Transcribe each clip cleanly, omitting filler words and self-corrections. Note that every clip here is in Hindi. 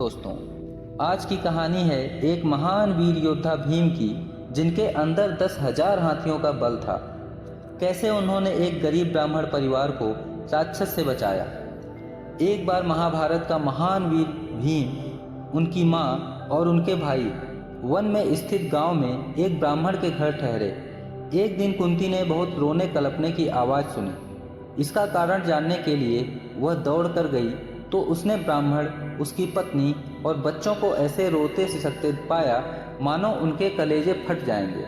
दोस्तों, आज की कहानी है एक महान वीर योद्धा भीम की, जिनके अंदर 10,000 हाथियों का बल था। कैसे उन्होंने एक गरीब ब्राह्मण परिवार को राक्षस से बचाया। एक बार महाभारत का महान वीर भीम, उनकी माँ और उनके भाई वन में स्थित गांव में एक ब्राह्मण के घर ठहरे। एक दिन कुंती ने बहुत रोने कलपने की आवाज़ सुनी। इसका कारण जानने के लिए वह दौड़ कर गई तो उसने ब्राह्मण, उसकी पत्नी और बच्चों को ऐसे रोते सिसकते पाया मानो उनके कलेजे फट जाएंगे।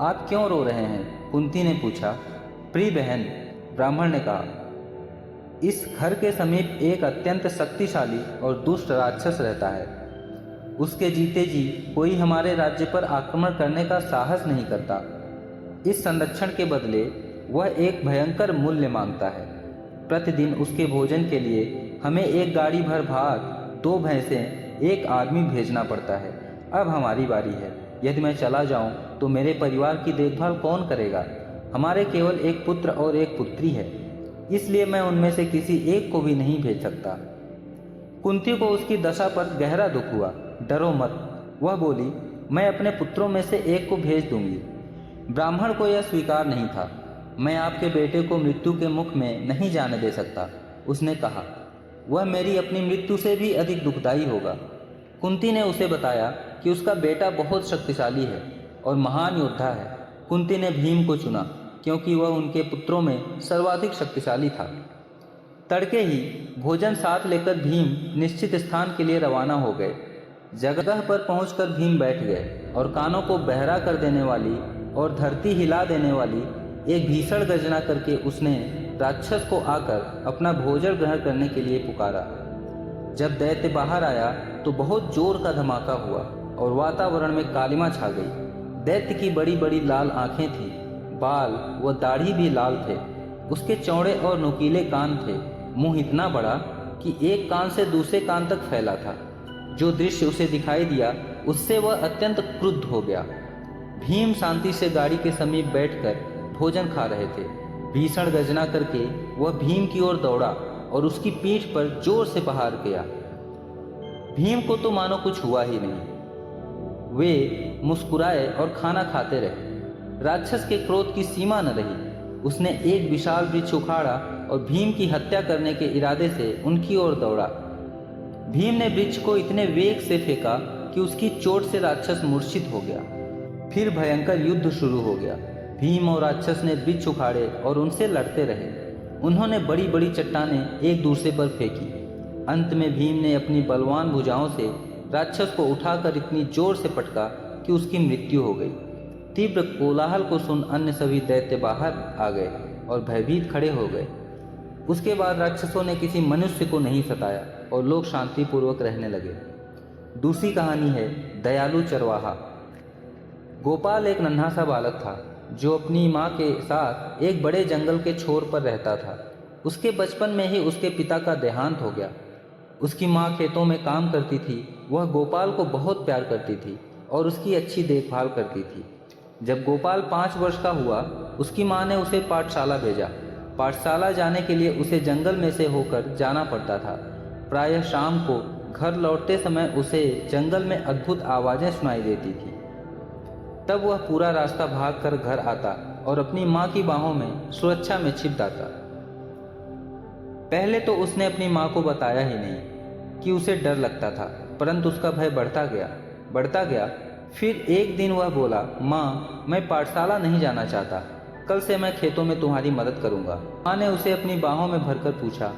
आप क्यों रो रहे हैं? कुंती ने पूछा। प्रिय बहन, ब्राह्मण ने कहा, इस घर के समीप एक अत्यंत शक्तिशाली और दुष्ट राक्षस रहता है। उसके जीते जी कोई हमारे राज्य पर आक्रमण करने का साहस नहीं करता। इस संरक्षण के बदले वह एक भयंकर मूल्य मांगता है। प्रतिदिन उसके भोजन के लिए हमें एक गाड़ी भर भात, 2 भैंसें, एक आदमी भेजना पड़ता है। अब हमारी बारी है। यदि मैं चला जाऊं तो मेरे परिवार की देखभाल कौन करेगा? हमारे केवल एक पुत्र और एक पुत्री है, इसलिए मैं उनमें से किसी एक को भी नहीं भेज सकता। कुंती को उसकी दशा पर गहरा दुख हुआ। डरो मत, वह बोली, मैं अपने पुत्रों में से एक को भेज दूंगी। ब्राह्मण को यह स्वीकार नहीं था। मैं आपके बेटे को मृत्यु के मुख में नहीं जाने दे सकता, उसने कहा। वह मेरी अपनी मृत्यु से भी अधिक दुखदायी होगा। कुंती ने उसे बताया कि उसका बेटा बहुत शक्तिशाली है और महान योद्धा है। कुंती ने भीम को चुना क्योंकि वह उनके पुत्रों में सर्वाधिक शक्तिशाली था। तड़के ही भोजन साथ लेकर भीम निश्चित स्थान के लिए रवाना हो गए। जगह पर पहुंचकर भीम बैठ गए और कानों को बहरा कर देने वाली और धरती हिला देने वाली एक भीषण गर्जना करके उसने राक्षस को आकर अपना भोजन ग्रहण करने के लिए पुकारा। जब दैत्य बाहर आया तो बहुत जोर का धमाका हुआ और वातावरण में कालिमा छा गई। दैत्य की बड़ी बड़ी लाल आंखें थीं, बाल व दाढ़ी भी लाल थे। उसके चौड़े और नुकीले कान थे। मुंह इतना बड़ा कि एक कान से दूसरे कान तक फैला था। जो दृश्य उसे दिखाई दिया उससे वह अत्यंत क्रुद्ध हो गया। भीम शांति से गाड़ी के समीप बैठकर भोजन खा रहे थे। भीषण गर्जना करके वह भीम की ओर दौड़ा और उसकी पीठ पर जोर से प्रहार किया। भीम को तो मानो कुछ हुआ ही नहीं। वे मुस्कुराए और खाना खाते रहे। राक्षस के क्रोध की सीमा न रही। उसने एक विशाल वृक्ष उखाड़ा और भीम की हत्या करने के इरादे से उनकी ओर दौड़ा। भीम ने वृक्ष को इतने वेग से फेंका कि उसकी चोट से राक्षस मूर्छित हो गया। फिर भयंकर युद्ध शुरू हो गया। भीम और राक्षस ने वृक्ष उखाड़े और उनसे लड़ते रहे। उन्होंने बड़ी बड़ी चट्टानें एक दूसरे पर फेंकी। अंत में भीम ने अपनी बलवान भुजाओं से राक्षस को उठाकर इतनी जोर से पटका कि उसकी मृत्यु हो गई। तीव्र कोलाहल को सुन अन्य सभी दैत्य बाहर आ गए और भयभीत खड़े हो गए। उसके बाद राक्षसों ने किसी मनुष्य को नहीं सताया और लोग शांतिपूर्वक रहने लगे। दूसरी कहानी है दयालु चरवाहा। गोपाल एक नन्हा सा बालक था जो अपनी माँ के साथ एक बड़े जंगल के छोर पर रहता था। उसके बचपन में ही उसके पिता का देहांत हो गया। उसकी माँ खेतों में काम करती थी। वह गोपाल को बहुत प्यार करती थी और उसकी अच्छी देखभाल करती थी। जब गोपाल 5 वर्ष का हुआ, उसकी माँ ने उसे पाठशाला भेजा। पाठशाला जाने के लिए उसे जंगल में से होकर जाना पड़ता था। प्रायः शाम को घर लौटते समय उसे जंगल में अद्भुत आवाज़ें सुनाई देती थी। तब वह पूरा रास्ता भागकर घर आता और अपनी माँ की बाहों में सुरक्षा में छिप जाता। पहले तो उसने अपनी माँ को बताया ही नहीं कि उसे डर लगता था, परंतु उसका भय बढ़ता गया। फिर एक दिन वह बोला, माँ, मैं पाठशाला नहीं जाना चाहता। कल से मैं खेतों में तुम्हारी मदद करूँगा। माँ ने उसे अपनी बाहों में भरकर पूछा,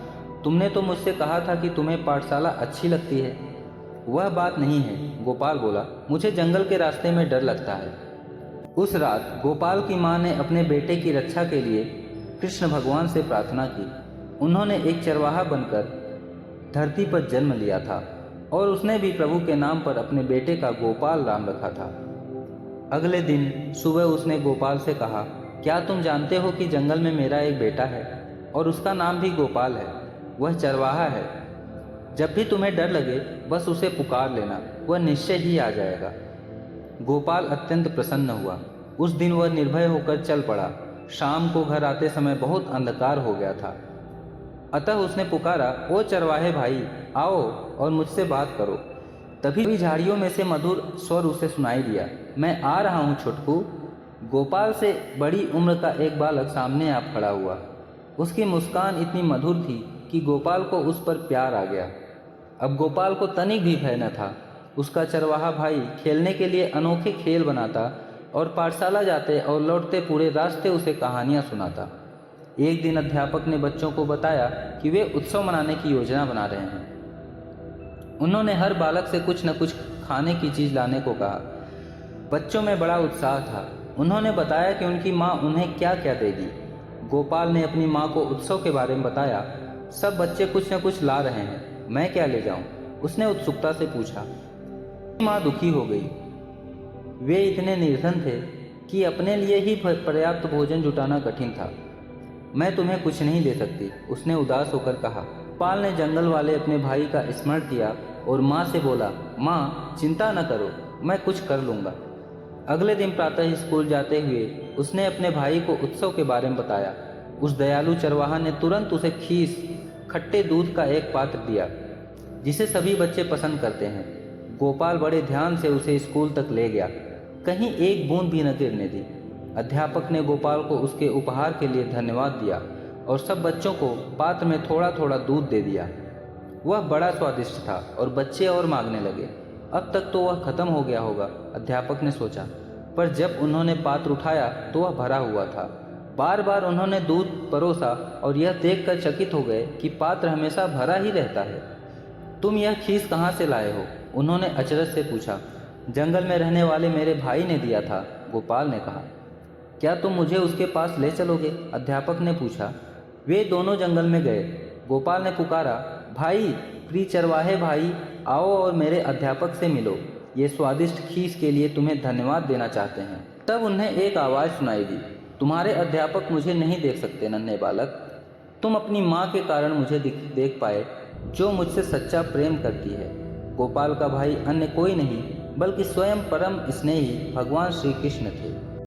तुमने तो मुझसे कहा था कि तुम्हें पाठशाला अच्छी लगती है। वह बात नहीं है, गोपाल बोला, मुझे जंगल के रास्ते में डर लगता है। उस रात गोपाल की माँ ने अपने बेटे की रक्षा के लिए कृष्ण भगवान से प्रार्थना की। उन्होंने एक चरवाहा बनकर धरती पर जन्म लिया था और उसने भी प्रभु के नाम पर अपने बेटे का गोपाल नाम रखा था। अगले दिन सुबह उसने गोपाल से कहा, क्या तुम जानते हो कि जंगल में मेरा एक बेटा है और उसका नाम भी गोपाल है। वह चरवाहा है। जब भी तुम्हें डर लगे बस उसे पुकार लेना, वह निश्चय ही आ जाएगा। गोपाल अत्यंत प्रसन्न हुआ। उस दिन वह निर्भय होकर चल पड़ा। शाम को घर आते समय बहुत अंधकार हो गया था। अतः उसने पुकारा, ओ चरवाहे भाई, आओ, और मुझसे बात करो। तभी झाड़ियों में से मधुर स्वर उसे सुनाई दिया, मैं आ रहा हूँ छुटकू। गोपाल से बड़ी उम्र का एक बालक सामने आ खड़ा हुआ। उसकी मुस्कान इतनी मधुर थी कि गोपाल को उस पर प्यार आ गया। अब गोपाल को तनिक भी भय न था। उसका चरवाहा भाई खेलने के लिए अनोखे खेल बनाता और पाठशाला जाते और लौटते पूरे रास्ते उसे कहानियाँ सुनाता। एक दिन अध्यापक ने बच्चों को बताया कि वे उत्सव मनाने की योजना बना रहे हैं। उन्होंने हर बालक से कुछ न कुछ खाने की चीज़ लाने को कहा। बच्चों में बड़ा उत्साह था। उन्होंने बताया कि उनकी माँ उन्हें क्या क्या देगी। गोपाल ने अपनी माँ को उत्सव के बारे में बताया। सब बच्चे कुछ न कुछ ला रहे हैं, मैं क्या ले जाऊं? उसने उत्सुकता से पूछा। माँ दुखी हो गई। वे इतने निर्धन थे कि अपने लिए ही पर्याप्त भोजन जुटाना कठिन था। मैं तुम्हें कुछ नहीं दे सकती, उसने उदास होकर कहा। गोपाल ने जंगल वाले अपने भाई का स्मरण किया और माँ से बोला, माँ चिंता न करो, मैं कुछ कर लूँगा। अगले दिन प्रातः स्कूल जाते हुए उसने अपने भाई को उत्सव के बारे में बताया। उस दयालु चरवाहा ने तुरंत उसे खीस खट्टे दूध का एक पात्र दिया, जिसे सभी बच्चे पसंद करते हैं। गोपाल बड़े ध्यान से उसे स्कूल तक ले गया, कहीं एक बूंद भी न गिरने दी। अध्यापक ने गोपाल को उसके उपहार के लिए धन्यवाद दिया और सब बच्चों को पात्र में थोड़ा थोड़ा दूध दे दिया। वह बड़ा स्वादिष्ट था और बच्चे और मांगने लगे। अब तक तो वह खत्म हो गया होगा, अध्यापक ने सोचा, पर जब उन्होंने पात्र उठाया तो वह भरा हुआ था। बार बार उन्होंने दूध परोसा और यह देखकर चकित हो गए कि पात्र हमेशा भरा ही रहता है। तुम यह खीस कहाँ से लाए हो? उन्होंने अचरज से पूछा। जंगल में रहने वाले मेरे भाई ने दिया था, गोपाल ने कहा। क्या तुम मुझे उसके पास ले चलोगे? अध्यापक ने पूछा। वे दोनों जंगल में गए। गोपाल ने पुकारा, भाई, प्रिय चरवाहे भाई, आओ और मेरे अध्यापक से मिलो। ये स्वादिष्ट खीस के लिए तुम्हें धन्यवाद देना चाहते हैं। तब उन्हें एक आवाज़ सुनाई दी, तुम्हारे अध्यापक मुझे नहीं देख सकते नन्हे बालक। तुम अपनी माँ के कारण मुझे देख पाए, जो मुझसे सच्चा प्रेम करती है। गोपाल का भाई अन्य कोई नहीं बल्कि स्वयं परम स्नेही भगवान श्री कृष्ण थे।